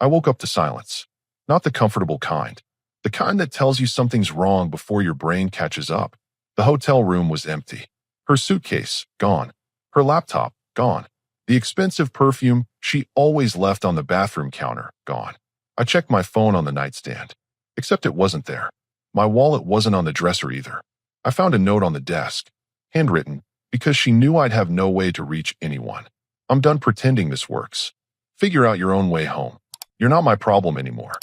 I woke up to silence. Not the comfortable kind. The kind that tells you something's wrong before your brain catches up. The hotel room was empty. Her suitcase, gone. Her laptop, gone. The expensive perfume she always left on the bathroom counter, gone. I checked my phone on the nightstand. Except it wasn't there. My wallet wasn't on the dresser either. I found a note on the desk, handwritten, because she knew I'd have no way to reach anyone. I'm done pretending this works. Figure out your own way home. You're not my problem anymore.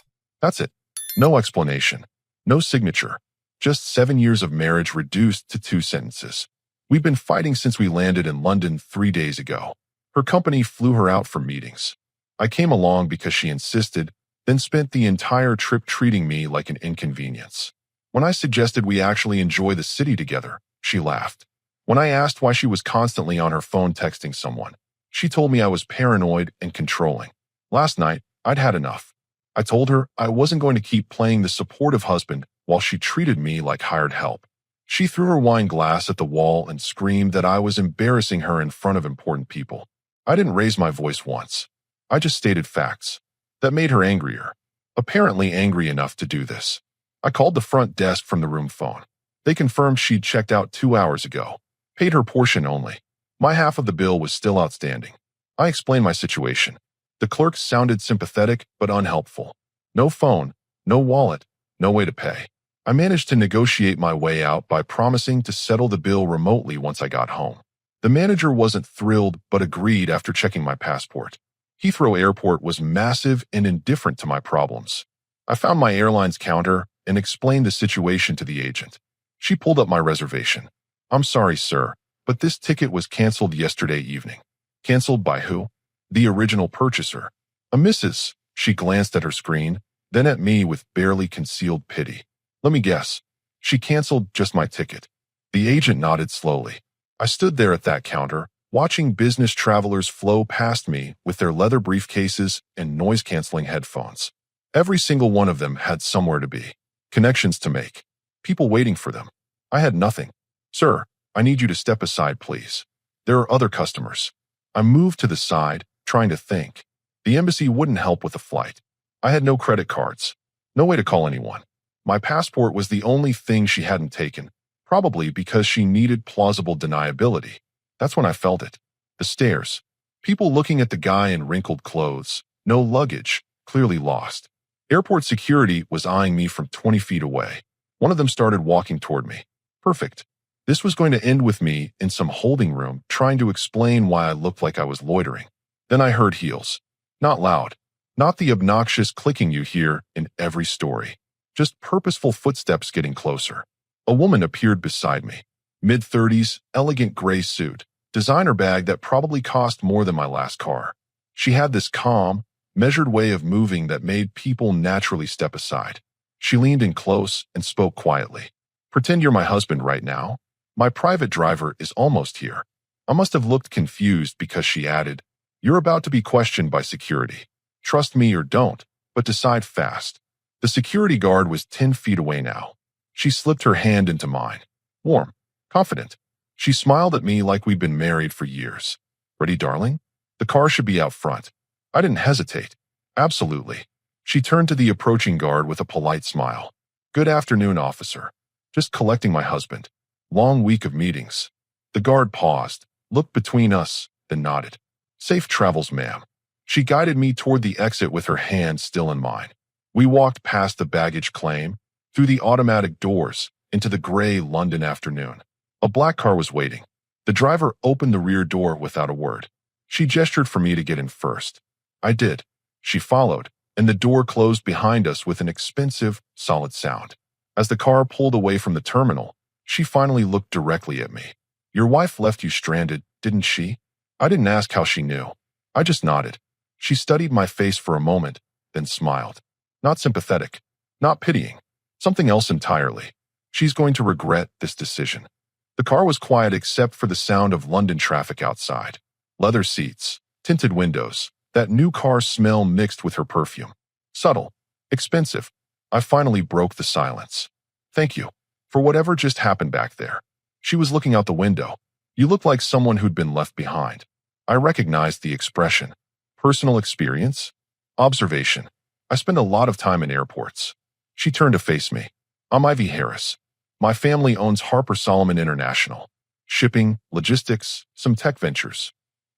That's it. No explanation. No signature. Just 7 years of marriage reduced to 2 sentences. We've been fighting since we landed in London 3 days ago. Her company flew her out for meetings. I came along because she insisted, then spent the entire trip treating me like an inconvenience. When I suggested we actually enjoy the city together, she laughed. When I asked why she was constantly on her phone texting someone, she told me I was paranoid and controlling. Last night, I'd had enough. I told her I wasn't going to keep playing the supportive husband while she treated me like hired help. She threw her wine glass at the wall and screamed that I was embarrassing her in front of important people. I didn't raise my voice once. I just stated facts. That made her angrier. Apparently angry enough to do this. I called the front desk from the room phone. They confirmed she'd checked out 2 hours ago. Paid her portion only. My half of the bill was still outstanding. I explained my situation. The clerk sounded sympathetic but unhelpful. No phone, no wallet, no way to pay. I managed to negotiate my way out by promising to settle the bill remotely once I got home. The manager wasn't thrilled but agreed after checking my passport. Heathrow Airport was massive and indifferent to my problems. I found my airline's counter and explained the situation to the agent. She pulled up my reservation. "I'm sorry, sir, but this ticket was canceled yesterday evening." Canceled by who? The original purchaser. A Mrs. She glanced at her screen, then at me with barely concealed pity. "Let me guess. She canceled just my ticket." The agent nodded slowly. I stood there at that counter, watching business travelers flow past me with their leather briefcases and noise-canceling headphones. Every single one of them had somewhere to be, connections to make, people waiting for them. I had nothing. "Sir, I need you to step aside, please. There are other customers." I moved to the side, trying to think. The embassy wouldn't help with the flight. I had no credit cards, no way to call anyone. My passport was the only thing she hadn't taken, probably because she needed plausible deniability. That's when I felt it. The stares. People looking at the guy in wrinkled clothes, no luggage, clearly lost. Airport security was eyeing me from 20 feet away. One of them started walking toward me. Perfect. This was going to end with me in some holding room trying to explain why I looked like I was loitering. Then I heard heels. Not loud. Not the obnoxious clicking you hear in every story. Just purposeful footsteps getting closer. A woman appeared beside me. Mid-30s, elegant gray suit. Designer bag that probably cost more than my last car. She had this calm, measured way of moving that made people naturally step aside. She leaned in close and spoke quietly. "Pretend you're my husband right now. My private driver is almost here." I must have looked confused because she added, "You're about to be questioned by security. Trust me or don't, but decide fast." The security guard was 10 feet away now. She slipped her hand into mine. Warm, confident. She smiled at me like we'd been married for years. "Ready, darling? The car should be out front." I didn't hesitate. "Absolutely." She turned to the approaching guard with a polite smile. "Good afternoon, officer. Just collecting my husband. Long week of meetings." The guard paused, looked between us, then nodded. "Safe travels, ma'am." She guided me toward the exit with her hand still in mine. We walked past the baggage claim, through the automatic doors, into the gray London afternoon. A black car was waiting. The driver opened the rear door without a word. She gestured for me to get in first. I did. She followed, and the door closed behind us with an expensive, solid sound. As the car pulled away from the terminal, she finally looked directly at me. "Your wife left you stranded, didn't she?" I didn't ask how she knew. I just nodded. She studied my face for a moment, then smiled. Not sympathetic, not pitying, something else entirely. She's going to regret this decision. The car was quiet except for the sound of London traffic outside. Leather seats, tinted windows, that new car smell mixed with her perfume. Subtle, expensive. I finally broke the silence. "Thank you for whatever just happened back there." She was looking out the window. "You look like someone who'd been left behind." I recognized the expression. Personal experience? Observation. I spend a lot of time in airports. She turned to face me. I'm Ivy Heiress. My family owns Harper Solomon International. Shipping, logistics, some tech ventures.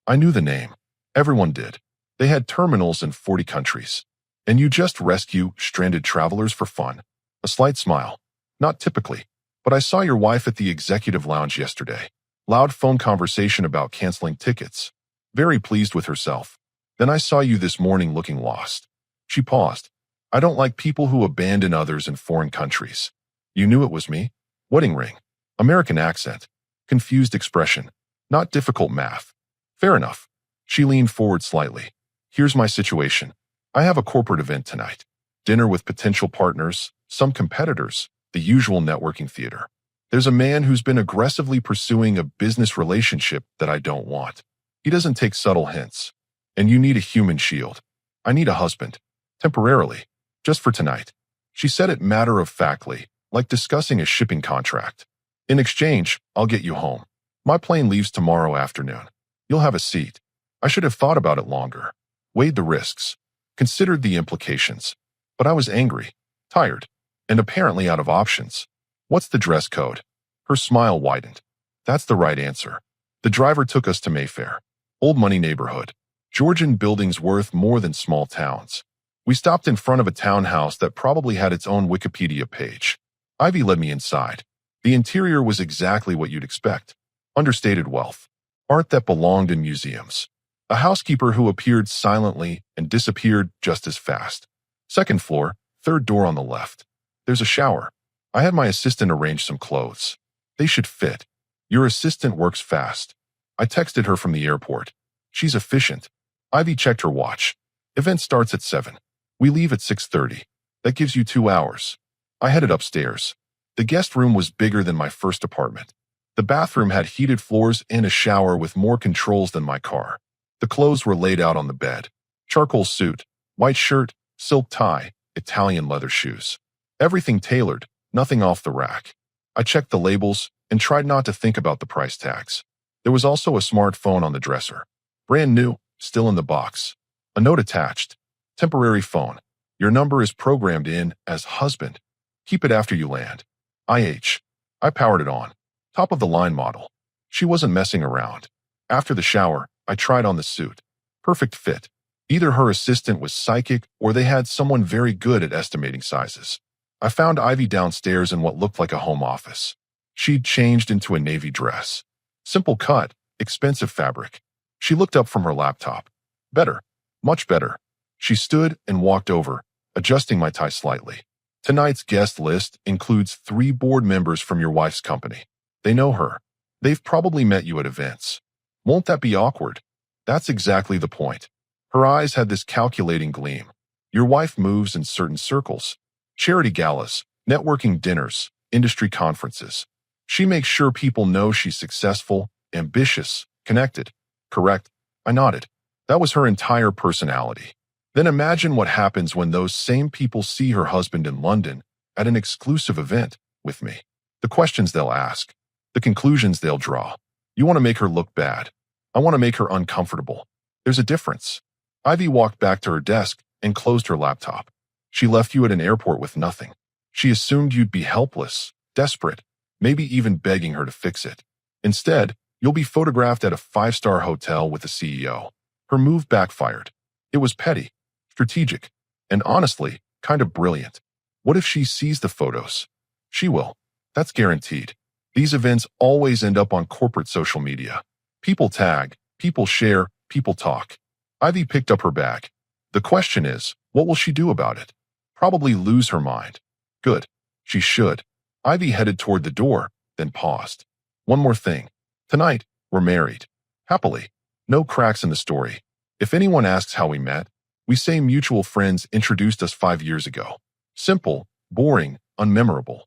I knew the name. Everyone did. They had terminals in 40 countries. And you just rescue stranded travelers for fun. A slight smile. Not typically. But I saw your wife at the executive lounge yesterday. Loud phone conversation about canceling tickets. Very pleased with herself. Then I saw you this morning looking lost. She paused. I don't like people who abandon others in foreign countries. You knew it was me? Wedding ring. American accent. Confused expression. Not difficult math. Fair enough. She leaned forward slightly. Here's my situation. I have a corporate event tonight. Dinner with potential partners, some competitors, the usual networking theater. There's a man who's been aggressively pursuing a business relationship that I don't want. He doesn't take subtle hints. And you need a human shield. I need a husband. Temporarily. Just for tonight. She said it matter-of-factly, like discussing a shipping contract. In exchange, I'll get you home. My plane leaves tomorrow afternoon. You'll have a seat. I should have thought about it longer. Weighed the risks. Considered the implications. But I was angry, tired, and apparently out of options. What's the dress code? Her smile widened. That's the right answer. The driver took us to Mayfair. Old money neighborhood. Georgian buildings worth more than small towns. We stopped in front of a townhouse that probably had its own Wikipedia page. Ivy led me inside. The interior was exactly what you'd expect. Understated wealth. Art that belonged in museums. A housekeeper who appeared silently and disappeared just as fast. Second floor, third door on the left. There's a shower. I had my assistant arrange some clothes. They should fit. Your assistant works fast. I texted her from the airport. She's efficient. Ivy checked her watch. Event starts at 7. We leave at 6:30. That gives you 2 hours. I headed upstairs. The guest room was bigger than my first apartment. The bathroom had heated floors and a shower with more controls than my car. The clothes were laid out on the bed. Charcoal suit, white shirt, silk tie, Italian leather shoes. Everything tailored, nothing off the rack. I checked the labels and tried not to think about the price tags. There was also a smartphone on the dresser. Brand new, still in the box. A note attached. Temporary phone. Your number is programmed in as husband. Keep it after you land. IH. I powered it on. Top of the line model. She wasn't messing around. After the shower, I tried on the suit. Perfect fit. Either her assistant was psychic or they had someone very good at estimating sizes. I found Ivy downstairs in what looked like a home office. She'd changed into a navy dress. Simple cut, expensive fabric. She looked up from her laptop. Better. Much better. She stood and walked over, adjusting my tie slightly. Tonight's guest list includes 3 board members from your wife's company. They know her. They've probably met you at events. Won't that be awkward? That's exactly the point. Her eyes had this calculating gleam. Your wife moves in certain circles. Charity galas, networking dinners, industry conferences. She makes sure people know she's successful, ambitious, connected. Correct? I nodded. That was her entire personality. Then imagine what happens when those same people see her husband in London at an exclusive event with me. The questions they'll ask. The conclusions they'll draw. You want to make her look bad. I want to make her uncomfortable. There's a difference. Ivy walked back to her desk and closed her laptop. She left you at an airport with nothing. She assumed you'd be helpless, desperate, maybe even begging her to fix it. Instead, you'll be photographed at a 5-star hotel with the CEO. Her move backfired. It was petty, strategic, and honestly, kind of brilliant. What if she sees the photos? She will. That's guaranteed. These events always end up on corporate social media. People tag, people share, people talk. Ivy picked up her bag. The question is, what will she do about it? Probably lose her mind. Good. She should. Ivy headed toward the door, then paused. One more thing. Tonight, we're married. Happily. No cracks in the story. If anyone asks how we met, we say mutual friends introduced us 5 years ago. Simple, boring, unmemorable.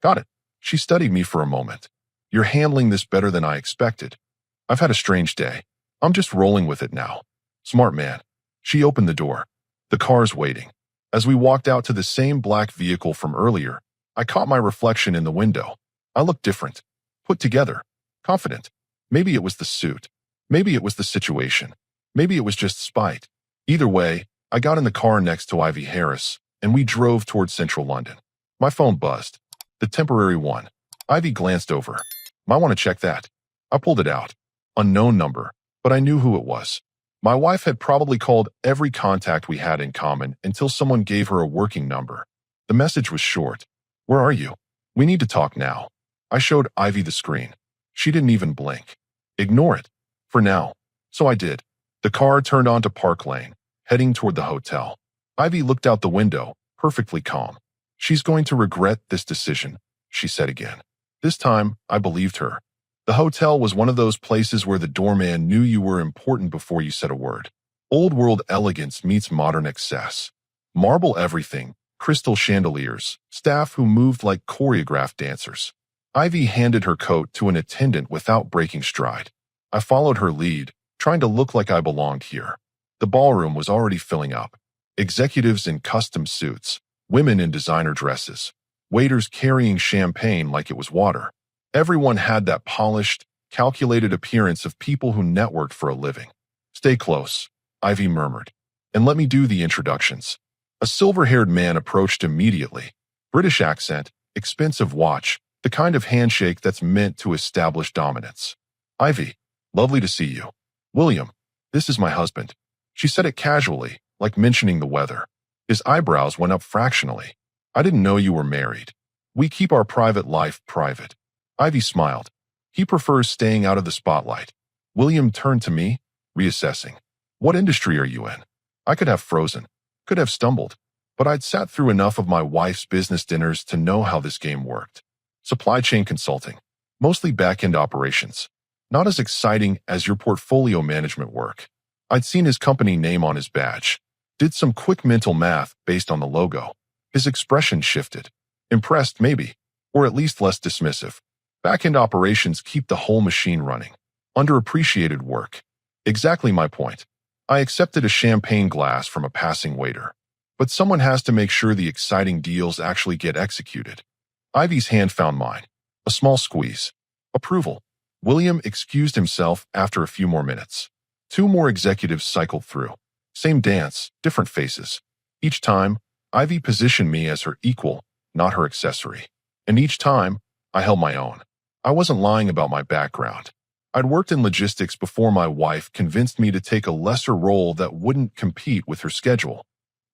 Got it. She studied me for a moment. You're handling this better than I expected. I've had a strange day. I'm just rolling with it now. Smart man. She opened the door. The car's waiting. As we walked out to the same black vehicle from earlier, I caught my reflection in the window. I looked different. Put together. Confident. Maybe it was the suit. Maybe it was the situation. Maybe it was just spite. Either way, I got in the car next to Ivy Heiress, and we drove towards central London. My phone buzzed. The temporary one. Ivy glanced over. Might want to check that. I pulled it out. Unknown number, but I knew who it was. My wife had probably called every contact we had in common until someone gave her a working number. The message was short. Where are you? We need to talk now. I showed Ivy the screen. She didn't even blink. Ignore it. For now. So I did. The car turned onto Park Lane, heading toward the hotel. Ivy looked out the window, perfectly calm. She's going to regret this decision, she said again. This time, I believed her. The hotel was one of those places where the doorman knew you were important before you said a word. Old-world elegance meets modern excess. Marble everything, crystal chandeliers, staff who moved like choreographed dancers. Ivy handed her coat to an attendant without breaking stride. I followed her lead, trying to look like I belonged here. The ballroom was already filling up. Executives in custom suits, women in designer dresses, waiters carrying champagne like it was water. Everyone had that polished, calculated appearance of people who networked for a living. Stay close, Ivy murmured, and let me do the introductions. A silver-haired man approached immediately. British accent, expensive watch, the kind of handshake that's meant to establish dominance. Ivy, lovely to see you. William, this is my husband. She said it casually, like mentioning the weather. His eyebrows went up fractionally. I didn't know you were married. We keep our private life private. Ivy smiled. He prefers staying out of the spotlight. William turned to me, reassessing. What industry are you in? I could have frozen, could have stumbled, but I'd sat through enough of my wife's business dinners to know how this game worked. Supply chain consulting, mostly back-end operations. Not as exciting as your portfolio management work. I'd seen his company name on his badge. Did some quick mental math based on the logo. His expression shifted. Impressed, maybe, or at least less dismissive. Back-end operations keep the whole machine running. Underappreciated work. Exactly my point. I accepted a champagne glass from a passing waiter. But someone has to make sure the exciting deals actually get executed. Ivy's hand found mine. A small squeeze. Approval. William excused himself after a few more minutes. 2 more executives cycled through. Same dance, different faces. Each time, Ivy positioned me as her equal, not her accessory. And each time, I held my own. I wasn't lying about my background. I'd worked in logistics before my wife convinced me to take a lesser role that wouldn't compete with her schedule.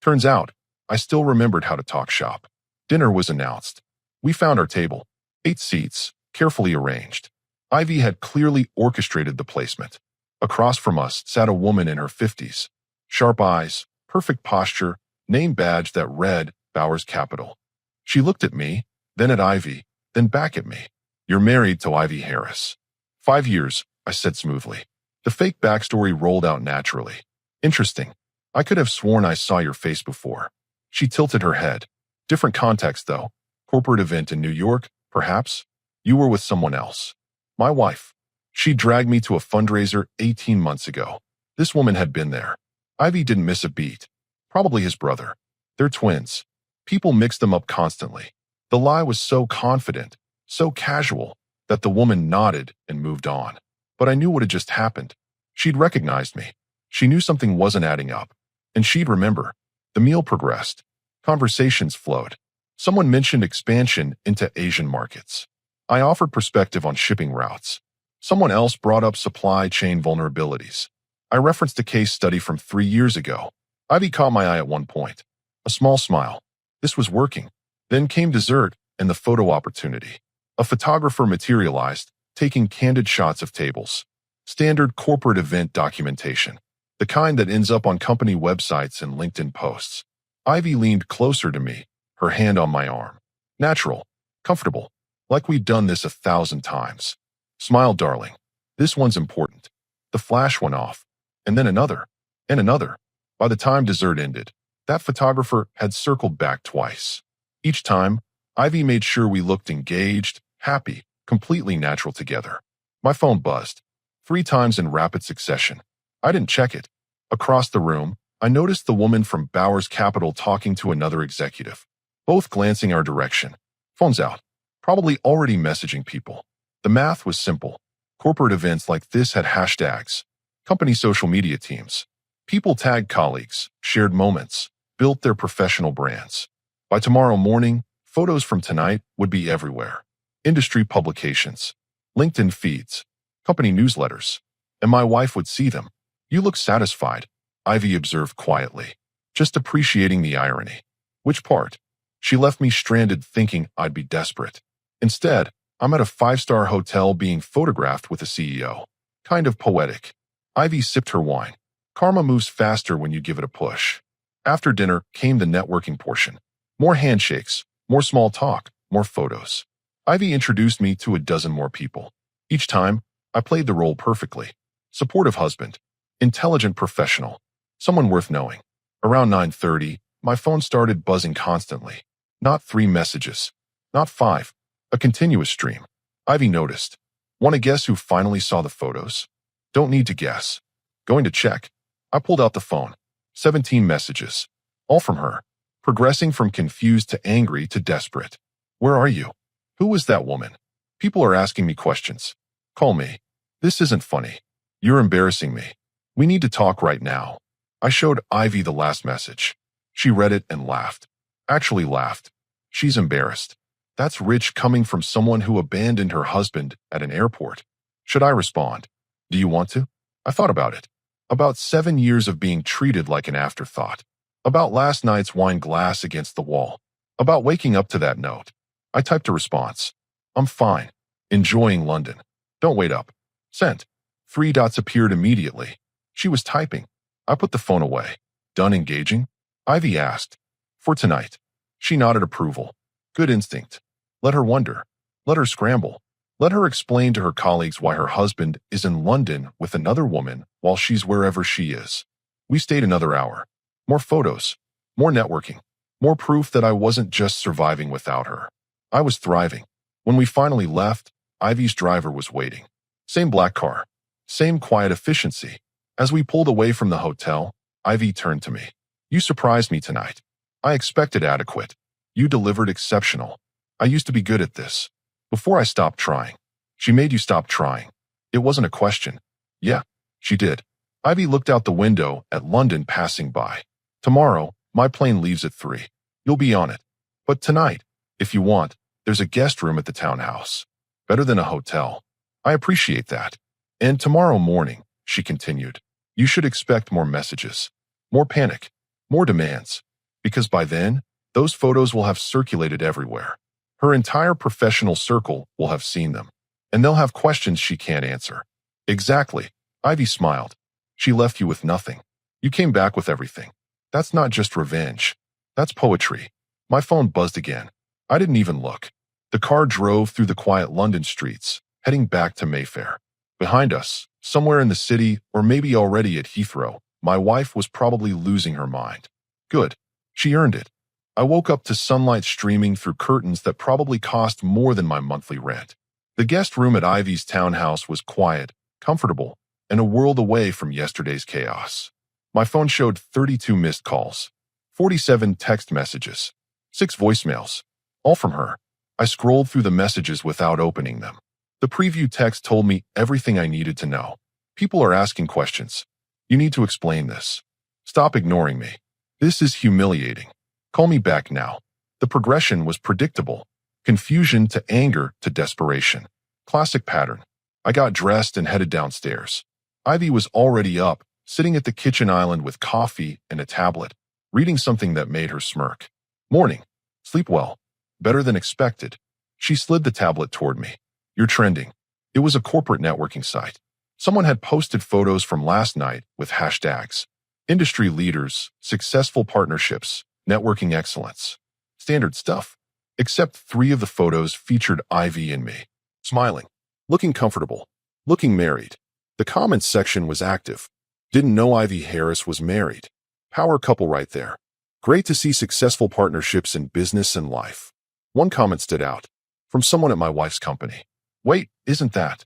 Turns out, I still remembered how to talk shop. Dinner was announced. We found our table. 8 seats, carefully arranged. Ivy had clearly orchestrated the placement. Across from us sat a woman in her 50s. Sharp eyes, perfect posture, name badge that read Bowers Capital. She looked at me, then at Ivy, then back at me. You're married to Ivy Heiress. 5 years, I said smoothly. The fake backstory rolled out naturally. Interesting. I could have sworn I saw your face before. She tilted her head. Different context, though. Corporate event in New York, perhaps? You were with someone else. My wife. She dragged me to a fundraiser 18 months ago. This woman had been there. Ivy didn't miss a beat. Probably his brother. They're twins. People mix them up constantly. The lie was so confident, so casual, that the woman nodded and moved on. But I knew what had just happened. She'd recognized me. She knew something wasn't adding up. And she'd remember. The meal progressed. Conversations flowed. Someone mentioned expansion into Asian markets. I offered perspective on shipping routes. Someone else brought up supply chain vulnerabilities. I referenced a case study from 3 years ago. Ivy caught my eye at one point. A small smile. This was working. Then came dessert and the photo opportunity. A photographer materialized, taking candid shots of tables. Standard corporate event documentation. The kind that ends up on company websites and LinkedIn posts. Ivy leaned closer to me, her hand on my arm. Natural. Comfortable. Like we'd done this 1,000 times. Smile, darling. This one's important. The flash went off. And then another. And another. By the time dessert ended, that photographer had circled back twice. Each time, Ivy made sure we looked engaged, happy, completely natural together. My phone buzzed. 3 times in rapid succession. I didn't check it. Across the room, I noticed the woman from Bowers Capital talking to another executive. Both glancing our direction. Phones out. Probably already messaging people. The math was simple. Corporate events like this had hashtags. Company social media teams. People tagged colleagues, shared moments, built their professional brands. By tomorrow morning, photos from tonight would be everywhere. Industry publications, LinkedIn feeds, company newsletters, and my wife would see them. You look satisfied, Ivy observed quietly, just appreciating the irony. Which part? She left me stranded thinking I'd be desperate. Instead, I'm at a five-star hotel being photographed with a CEO. Kind of poetic. Ivy sipped her wine. Karma moves faster when you give it a push. After dinner came the networking portion. More handshakes, more small talk, more photos. Ivy introduced me to a dozen more people. Each time, I played the role perfectly. Supportive husband. Intelligent professional. Someone worth knowing. Around 9:30, my phone started buzzing constantly. Not 3 messages. Not 5. A continuous stream. Ivy noticed. Want to guess who finally saw the photos? Don't need to guess. Going to check. I pulled out the phone. 17 messages. All from her. Progressing from confused to angry to desperate. Where are you? Who was that woman? People are asking me questions. Call me. This isn't funny. You're embarrassing me. We need to talk right now. I showed Ivy the last message. She read it and laughed. Actually laughed. She's embarrassed. That's rich coming from someone who abandoned her husband at an airport. Should I respond? Do you want to? I thought about it. About 7 years of being treated like an afterthought. About last night's wine glass against the wall. About waking up to that note. I typed a response. I'm fine. Enjoying London. Don't wait up. Sent. 3 dots appeared immediately. She was typing. I put the phone away. Done engaging? Ivy asked. For tonight. She nodded approval. Good instinct. Let her wonder. Let her scramble. Let her explain to her colleagues why her husband is in London with another woman while she's wherever she is. We stayed another hour. More photos. More networking. More proof that I wasn't just surviving without her. I was thriving. When we finally left, Ivy's driver was waiting. Same black car. Same quiet efficiency. As we pulled away from the hotel, Ivy turned to me. You surprised me tonight. I expected adequate. You delivered exceptional. I used to be good at this. Before I stopped trying. She made you stop trying. It wasn't a question. Yeah, she did. Ivy looked out the window at London passing by. Tomorrow, my plane leaves at 3. You'll be on it. But tonight, if you want, there's a guest room at the townhouse. Better than a hotel. I appreciate that. And tomorrow morning, she continued, you should expect more messages. More panic. More demands. Because by then, those photos will have circulated everywhere. Her entire professional circle will have seen them. And they'll have questions she can't answer. Exactly. Ivy smiled. She left you with nothing. You came back with everything. That's not just revenge. That's poetry. My phone buzzed again. I didn't even look. The car drove through the quiet London streets, heading back to Mayfair. Behind us, somewhere in the city, or maybe already at Heathrow, my wife was probably losing her mind. Good. She earned it. I woke up to sunlight streaming through curtains that probably cost more than my monthly rent. The guest room at Ivy's townhouse was quiet, comfortable, and a world away from yesterday's chaos. My phone showed 32 missed calls, 47 text messages, 6 voicemails, all from her. I scrolled through the messages without opening them. The preview text told me everything I needed to know. People are asking questions. You need to explain this. Stop ignoring me. This is humiliating. Call me back now. The progression was predictable. Confusion to anger to desperation. Classic pattern. I got dressed and headed downstairs. Ivy was already up, sitting at the kitchen island with coffee and a tablet, reading something that made her smirk. Morning. Sleep well. Better than expected. She slid the tablet toward me. You're trending. It was a corporate networking site. Someone had posted photos from last night with hashtags. Industry leaders, successful partnerships, networking excellence. Standard stuff. Except 3 of the photos featured Ivy and me. Smiling. Looking comfortable. Looking married. The comments section was active. Didn't know Ivy Heiress was married. Power couple right there. Great to see successful partnerships in business and life. One comment stood out. From someone at my wife's company. Wait, isn't that?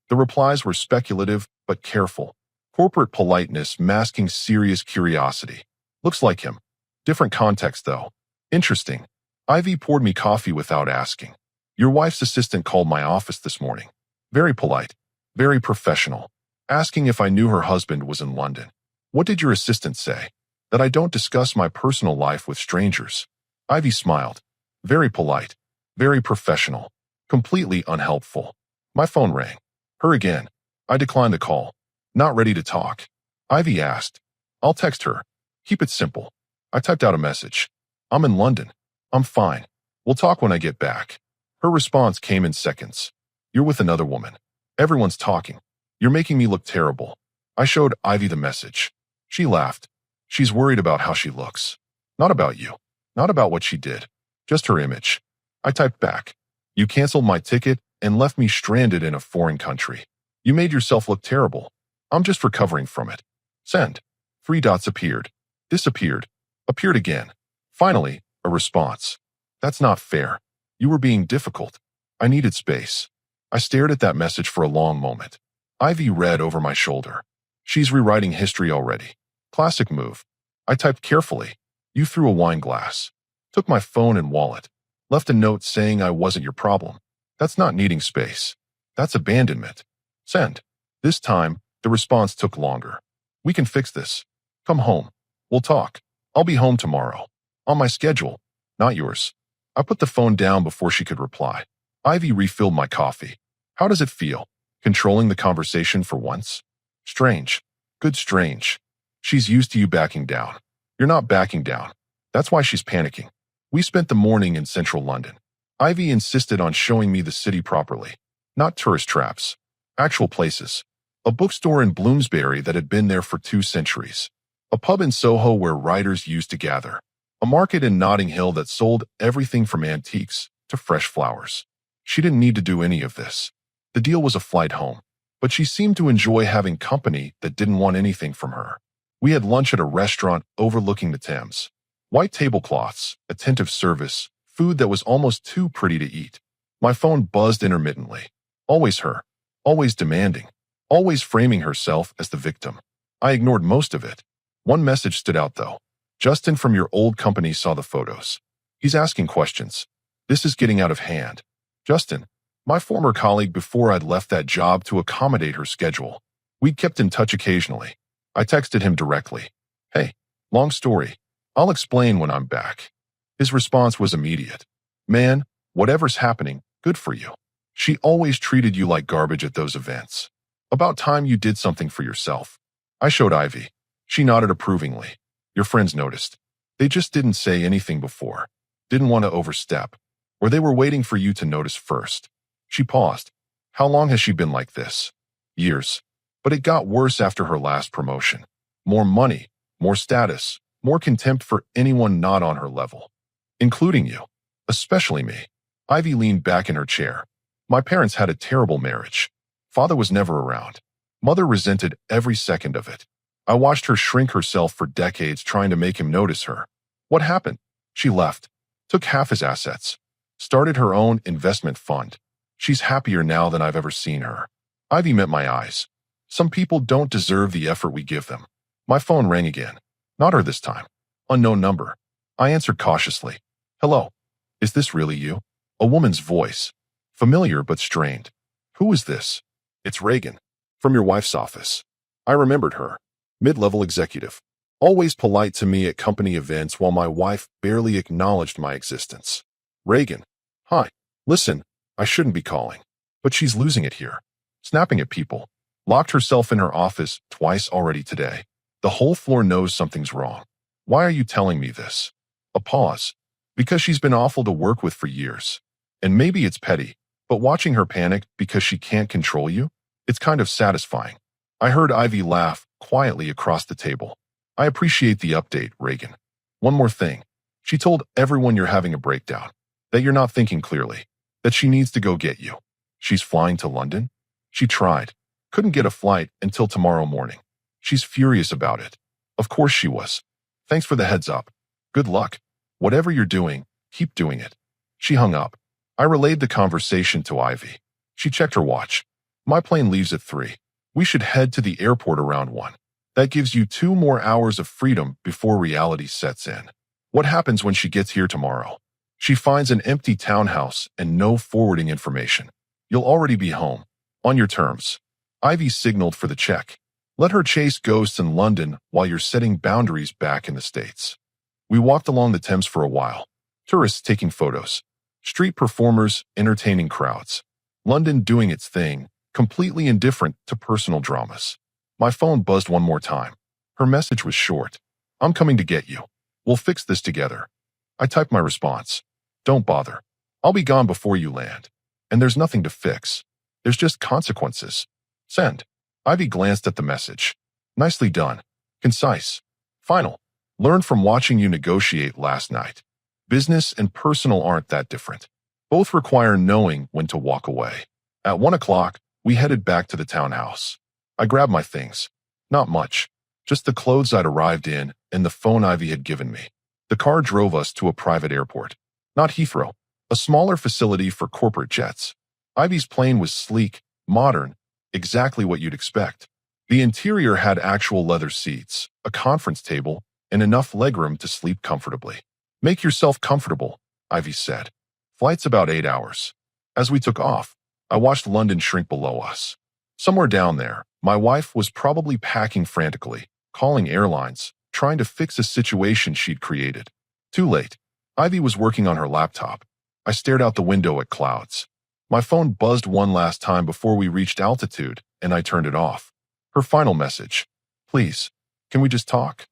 The replies were speculative, but careful. Corporate politeness masking serious curiosity. Looks like him. Different context, though. Interesting. Ivy poured me coffee without asking. Your wife's assistant called my office this morning. Very polite. Very professional. Asking if I knew her husband was in London. What did your assistant say? That I don't discuss my personal life with strangers. Ivy smiled. Very polite. Very professional. Completely unhelpful. My phone rang. Her again. I declined the call. Not ready to talk. Ivy asked. I'll text her. Keep it simple. I typed out a message. I'm in London. I'm fine. We'll talk when I get back. Her response came in seconds. You're with another woman. Everyone's talking. You're making me look terrible. I showed Ivy the message. She laughed. She's worried about how she looks. Not about you. Not about what she did. Just her image. I typed back. You canceled my ticket and left me stranded in a foreign country. You made yourself look terrible. I'm just recovering from it. Send. 3 dots appeared. Disappeared. Appeared again. Finally, a response. That's not fair. You were being difficult. I needed space. I stared at that message for a long moment. Ivy read over my shoulder. She's rewriting history already. Classic move. I typed carefully. You threw a wine glass. Took my phone and wallet. Left a note saying I wasn't your problem. That's not needing space. That's abandonment. Send. This time, the response took longer. We can fix this. Come home. We'll talk. I'll be home tomorrow. On my schedule. Not yours. I put the phone down before she could reply. Ivy refilled my coffee. How does it feel? Controlling the conversation for once? Strange. Good strange. She's used to you backing down. You're not backing down. That's why she's panicking. We spent the morning in central London. Ivy insisted on showing me the city properly. Not tourist traps. Actual places. A bookstore in Bloomsbury that had been there for 2 centuries. A pub in Soho where writers used to gather. A market in Notting Hill that sold everything from antiques to fresh flowers. She didn't need to do any of this. The deal was a flight home, but she seemed to enjoy having company that didn't want anything from her. We had lunch at a restaurant overlooking the Thames. White tablecloths, attentive service, food that was almost too pretty to eat. My phone buzzed intermittently. Always her. Always demanding. Always framing herself as the victim. I ignored most of it. One message stood out though. Justin from your old company saw the photos. He's asking questions. This is getting out of hand. Justin, my former colleague before I'd left that job to accommodate her schedule. We'd kept in touch occasionally. I texted him directly. Hey, long story. I'll explain when I'm back. His response was immediate. Man, whatever's happening, good for you. She always treated you like garbage at those events. About time you did something for yourself. I showed Ivy. She nodded approvingly. Your friends noticed. They just didn't say anything before. Didn't want to overstep. Or they were waiting for you to notice first. She paused. How long has she been like this? Years. But it got worse after her last promotion. More money, more status, more contempt for anyone not on her level. Including you. Especially me. Ivy leaned back in her chair. My parents had a terrible marriage. Father was never around. Mother resented every second of it. I watched her shrink herself for decades trying to make him notice her. What happened? She left. Took half his assets. Started her own investment fund. She's happier now than I've ever seen her. Ivy met my eyes. Some people don't deserve the effort we give them. My phone rang again. Not her this time. Unknown number. I answered cautiously. Hello. Is this really you? A woman's voice. Familiar but strained. Who is this? It's Reagan. From your wife's office. I remembered her. Mid-level executive. Always polite to me at company events while my wife barely acknowledged my existence. Reagan. Hi. Listen, I shouldn't be calling. But she's losing it here. Snapping at people. Locked herself in her office twice already today. The whole floor knows something's wrong. Why are you telling me this? A pause. Because she's been awful to work with for years. And maybe it's petty, but watching her panic because she can't control you, it's kind of satisfying. I heard Ivy laugh quietly across the table. I appreciate the update, Reagan. One more thing. She told everyone you're having a breakdown. That you're not thinking clearly. That she needs to go get you. She's flying to London? She tried. Couldn't get a flight until tomorrow morning. She's furious about it. Of course she was. Thanks for the heads up. Good luck. Whatever you're doing, keep doing it. She hung up. I relayed the conversation to Ivy. She checked her watch. My plane leaves at 3. We should head to the airport around 1. That gives you 2 more hours of freedom before reality sets in. What happens when she gets here tomorrow? She finds an empty townhouse and no forwarding information. You'll already be home. On your terms. Ivy signaled for the check. Let her chase ghosts in London while you're setting boundaries back in the States. We walked along the Thames for a while. Tourists taking photos. Street performers entertaining crowds. London doing its thing, completely indifferent to personal dramas. My phone buzzed one more time. Her message was short. I'm coming to get you. We'll fix this together. I typed my response. Don't bother. I'll be gone before you land. And there's nothing to fix. There's just consequences. Send. Ivy glanced at the message. Nicely done. Concise. Final. Learned from watching you negotiate last night. Business and personal aren't that different. Both require knowing when to walk away. At 1 o'clock, we headed back to the townhouse. I grabbed my things. Not much. Just the clothes I'd arrived in and the phone Ivy had given me. The car drove us to a private airport. Not Heathrow. A smaller facility for corporate jets. Ivy's plane was sleek, modern, exactly what you'd expect. The interior had actual leather seats, a conference table, and enough legroom to sleep comfortably. Make yourself comfortable, Ivy said. Flight's about 8 hours. As we took off, I watched London shrink below us. Somewhere down there, my wife was probably packing frantically, calling airlines, trying to fix a situation she'd created. Too late. Ivy was working on her laptop. I stared out the window at clouds. My phone buzzed one last time before we reached altitude, and I turned it off. Her final message. Please, can we just talk?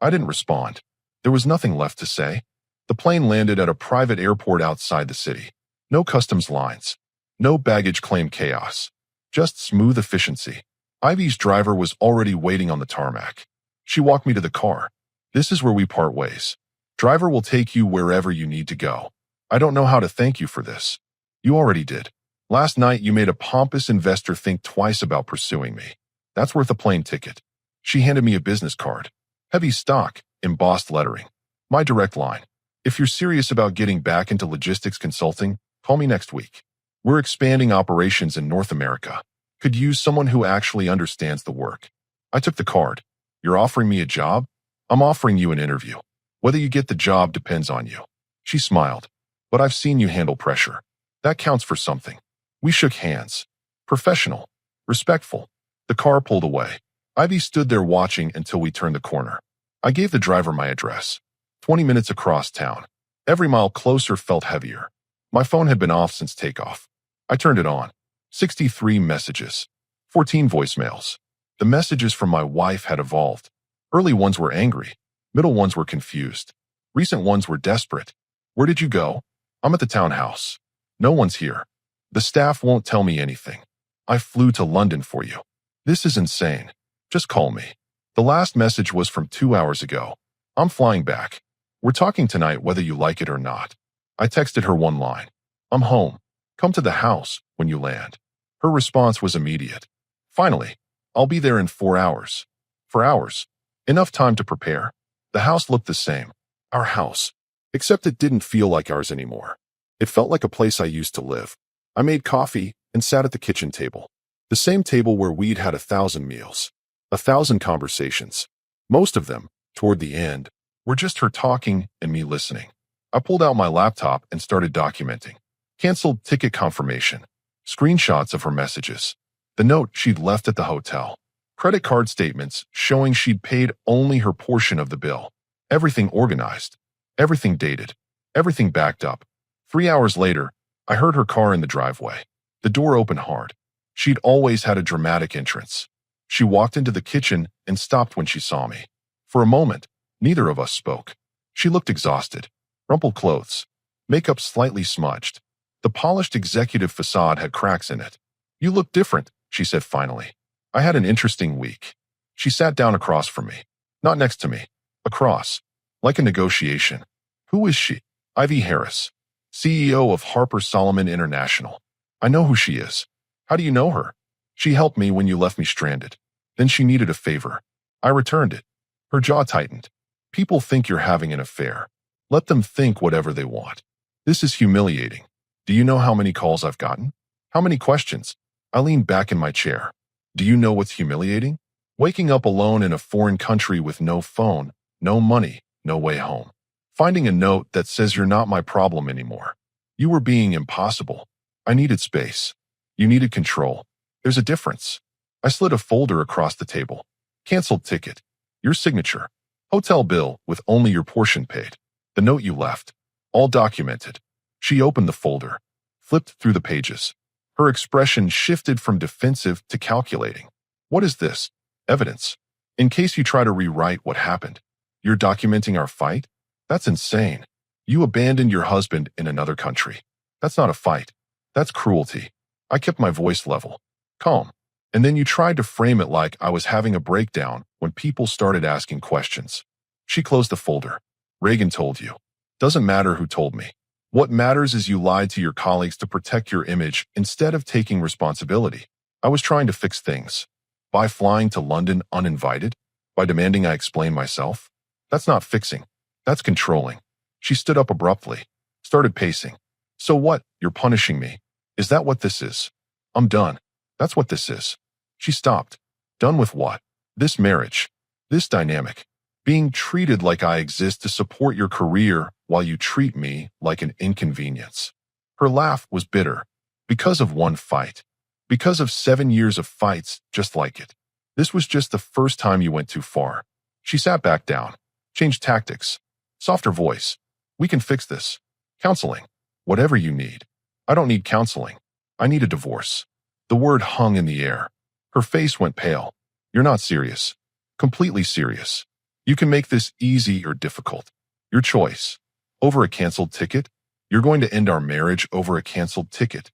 I didn't respond. There was nothing left to say. The plane landed at a private airport outside the city. No customs lines. No baggage claim chaos. Just smooth efficiency. Ivy's driver was already waiting on the tarmac. She walked me to the car. This is where we part ways. Driver will take you wherever you need to go. I don't know how to thank you for this. You already did. Last night you made a pompous investor think twice about pursuing me. That's worth a plane ticket. She handed me a business card. Heavy stock, embossed lettering. My direct line. If you're serious about getting back into logistics consulting, call me next week. We're expanding operations in North America. Could use someone who actually understands the work. I took the card. You're offering me a job? I'm offering you an interview. Whether you get the job depends on you. She smiled. But I've seen you handle pressure. That counts for something. We shook hands. Professional. Respectful. The car pulled away. Ivy stood there watching until we turned the corner. I gave the driver my address. 20 minutes across town. Every mile closer felt heavier. My phone had been off since takeoff. I turned it on. 63 messages. 14 voicemails. The messages from my wife had evolved. Early ones were angry. Middle ones were confused. Recent ones were desperate. Where did you go? I'm at the townhouse. No one's here. The staff won't tell me anything. I flew to London for you. This is insane. Just call me. The last message was from 2 hours ago. I'm flying back. We're talking tonight whether you like it or not. I texted her one line. I'm home. Come to the house when you land. Her response was immediate. Finally, I'll be there in 4 hours. 4 hours. Enough time to prepare. The house looked the same. Our house. Except it didn't feel like ours anymore. It felt like a place I used to live. I made coffee and sat at the kitchen table. The same table where we'd had 1,000 meals. 1,000 conversations. Most of them, toward the end, were just her talking and me listening. I pulled out my laptop and started documenting. Canceled ticket confirmation. Screenshots of her messages. The note she'd left at the hotel. Credit card statements showing she'd paid only her portion of the bill. Everything organized. Everything dated. Everything backed up. 3 hours later, I heard her car in the driveway. The door opened hard. She'd always had a dramatic entrance. She walked into the kitchen and stopped when she saw me. For a moment, neither of us spoke. She looked exhausted. Rumpled clothes. Makeup slightly smudged. The polished executive facade had cracks in it. You look different, she said finally. I had an interesting week. She sat down across from me. Not next to me. Across. Like a negotiation. Who is she? Ivy Heiress. CEO of Harper Solomon International. I know who she is. How do you know her? She helped me when you left me stranded. Then she needed a favor. I returned it. Her jaw tightened. People think you're having an affair. Let them think whatever they want. This is humiliating. Do you know how many calls I've gotten? How many questions? I leaned back in my chair. Do you know what's humiliating? Waking up alone in a foreign country with no phone, no money, no way home. Finding a note that says you're not my problem anymore. You were being impossible. I needed space. You needed control. There's a difference. I slid a folder across the table. Canceled ticket. Your signature. Hotel bill with only your portion paid. The note you left. All documented. She opened the folder. Flipped through the pages. Her expression shifted from defensive to calculating. What is this? Evidence. In case you try to rewrite what happened. You're documenting our fight? That's insane. You abandoned your husband in another country. That's not a fight. That's cruelty. I kept my voice level. Calm. And then you tried to frame it like I was having a breakdown when people started asking questions. She closed the folder. Reagan told you. Doesn't matter who told me. What matters is you lied to your colleagues to protect your image instead of taking responsibility. I was trying to fix things. By flying to London uninvited? By demanding I explain myself? That's not fixing. That's controlling. She stood up abruptly. Started pacing. So what? You're punishing me. Is that what this is? I'm done. That's what this is. She stopped. Done with what? This marriage. This dynamic. Being treated like I exist to support your career while you treat me like an inconvenience. Her laugh was bitter. Because of one fight. Because of 7 years of fights just like it. This was just the first time you went too far. She sat back down. Changed tactics. Softer voice. We can fix this. Counseling. Whatever you need. I don't need counseling. I need a divorce. The word hung in the air. Her face went pale. You're not serious. Completely serious. You can make this easy or difficult. Your choice. Over a canceled ticket? You're going to end our marriage over a canceled ticket.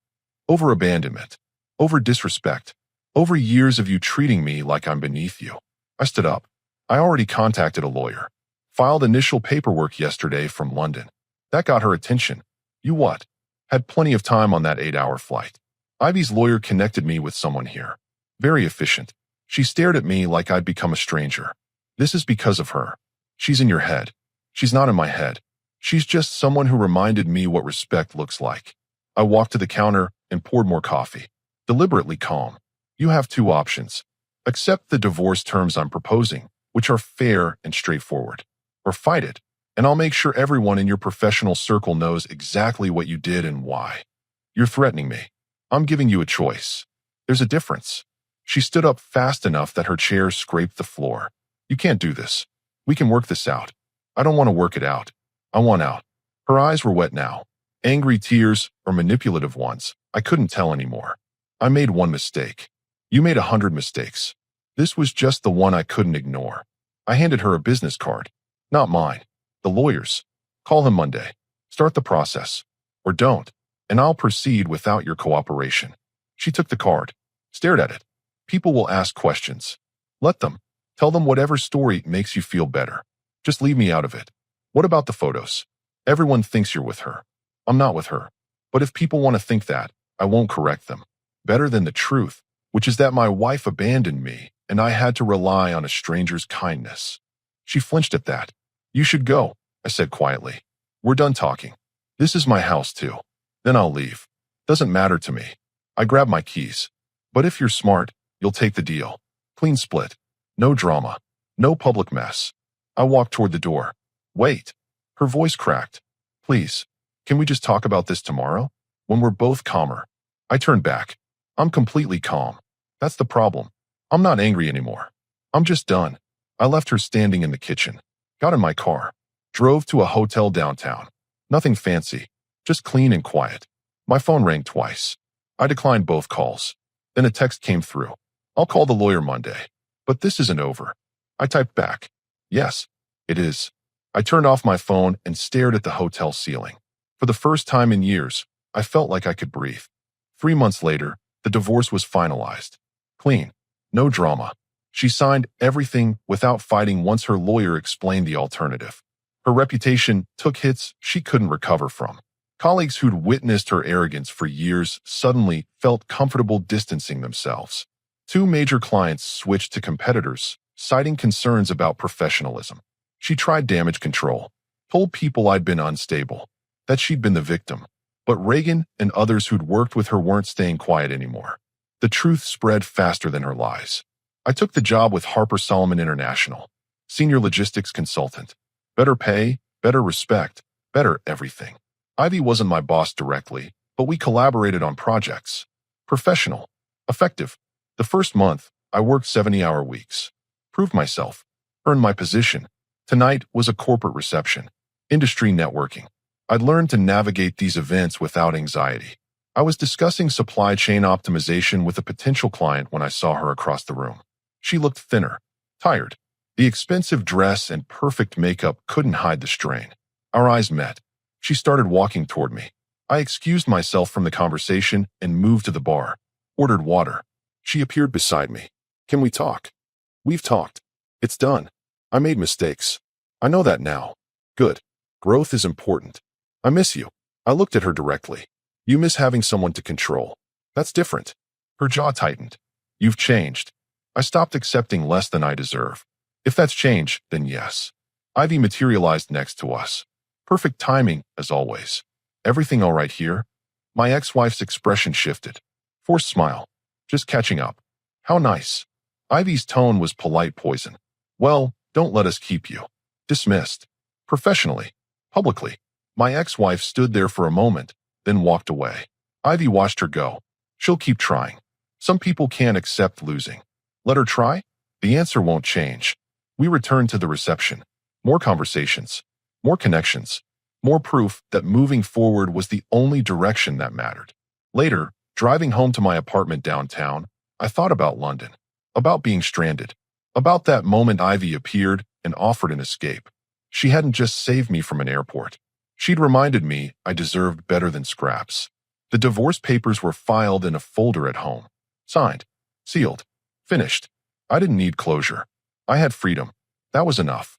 Over abandonment. Over disrespect. Over years of you treating me like I'm beneath you. I stood up. I already contacted a lawyer. Filed initial paperwork yesterday from London. That got her attention. You what? Had plenty of time on that 8-hour flight. Ivy's lawyer connected me with someone here. Very efficient. She stared at me like I'd become a stranger. This is because of her. She's in your head. She's not in my head. She's just someone who reminded me what respect looks like. I walked to the counter and poured more coffee. Deliberately calm. You have two options. Accept the divorce terms I'm proposing, which are fair and straightforward. Or fight it, and I'll make sure everyone in your professional circle knows exactly what you did and why. You're threatening me. I'm giving you a choice. There's a difference. She stood up fast enough that her chair scraped the floor. You can't do this. We can work this out. I don't want to work it out. I want out. Her eyes were wet now. Angry tears or manipulative ones. I couldn't tell anymore. I made one mistake. You made 100 mistakes. This was just the one I couldn't ignore. I handed her a business card. Not mine. The lawyer's. Call him Monday. Start the process. Or don't. And I'll proceed without your cooperation. She took the card. Stared at it. People will ask questions. Let them. Tell them whatever story makes you feel better. Just leave me out of it. What about the photos? Everyone thinks you're with her. I'm not with her. But if people want to think that, I won't correct them. Better than the truth, which is that my wife abandoned me and I had to rely on a stranger's kindness. She flinched at that. You should go, I said quietly. We're done talking. This is my house too. Then I'll leave. Doesn't matter to me. I grabbed my keys. But if you're smart, you'll take the deal. Clean split. No drama. No public mess. I walked toward the door. Wait. Her voice cracked. Please, can we just talk about this tomorrow? When we're both calmer. I turned back. I'm completely calm. That's the problem. I'm not angry anymore. I'm just done. I left her standing in the kitchen. Got in my car. Drove to a hotel downtown. Nothing fancy. Just clean and quiet. My phone rang twice. I declined both calls. Then a text came through. I'll call the lawyer Monday. But this isn't over. I typed back. Yes, it is. I turned off my phone and stared at the hotel ceiling. For the first time in years, I felt like I could breathe. 3 months later, the divorce was finalized. Clean. No drama. She signed everything without fighting once her lawyer explained the alternative. Her reputation took hits she couldn't recover from. Colleagues who'd witnessed her arrogance for years suddenly felt comfortable distancing themselves. 2 major clients switched to competitors, citing concerns about professionalism. She tried damage control, told people I'd been unstable, that she'd been the victim. But Reagan and others who'd worked with her weren't staying quiet anymore. The truth spread faster than her lies. I took the job with Harper Solomon International, senior logistics consultant. Better pay, better respect, better everything. Ivy wasn't my boss directly, but we collaborated on projects. Professional. Effective. The first month, I worked 70-hour weeks, proved myself, earned my position. Tonight was a corporate reception, industry networking. I'd learned to navigate these events without anxiety. I was discussing supply chain optimization with a potential client when I saw her across the room. She looked thinner, tired. The expensive dress and perfect makeup couldn't hide the strain. Our eyes met. She started walking toward me. I excused myself from the conversation and moved to the bar, ordered water. She appeared beside me. Can we talk? We've talked. It's done. I made mistakes. I know that now. Good. Growth is important. I miss you. I looked at her directly. You miss having someone to control. That's different. Her jaw tightened. You've changed. I stopped accepting less than I deserve. If that's change, then yes. Ivy materialized next to us. Perfect timing, as always. Everything all right here? My ex-wife's expression shifted. Forced smile. Just catching up. How nice. Ivy's tone was polite poison. Well, don't let us keep you. Dismissed. Professionally. Publicly. My ex-wife stood there for a moment, then walked away. Ivy watched her go. She'll keep trying. Some people can't accept losing. Let her try? The answer won't change. We returned to the reception. More conversations. More connections. More proof that moving forward was the only direction that mattered. Later, driving home to my apartment downtown, I thought about London. About being stranded. About that moment Ivy appeared and offered an escape. She hadn't just saved me from an airport. She'd reminded me I deserved better than scraps. The divorce papers were filed in a folder at home. Signed. Sealed. Finished. I didn't need closure. I had freedom. That was enough.